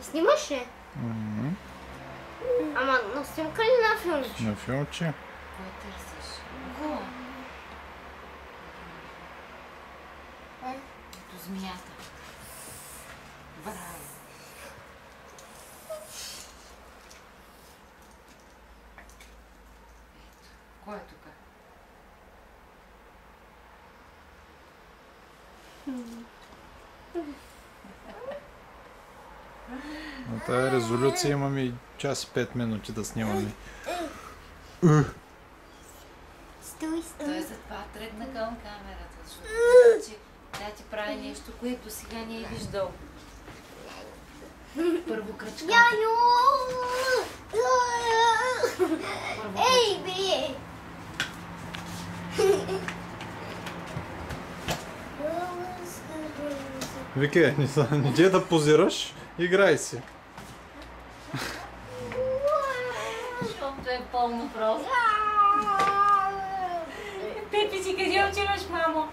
Снимаш ли? Ама на снимка ли на филмче? На филмче. Кой търсиш? Ето змията. Браво! Ето. Кой е тук? На тази резолюция имаме и час и 5 минути да снимаме. Стой. Той затова тръгна към камерата, защото че тя ти прави нещо, което сега не е виждал. Първо кръчка. Ей, бе! Вики, не дей да позираш, играй си. Защото е пълно просто. Пепи си, къде отиваш, мамо?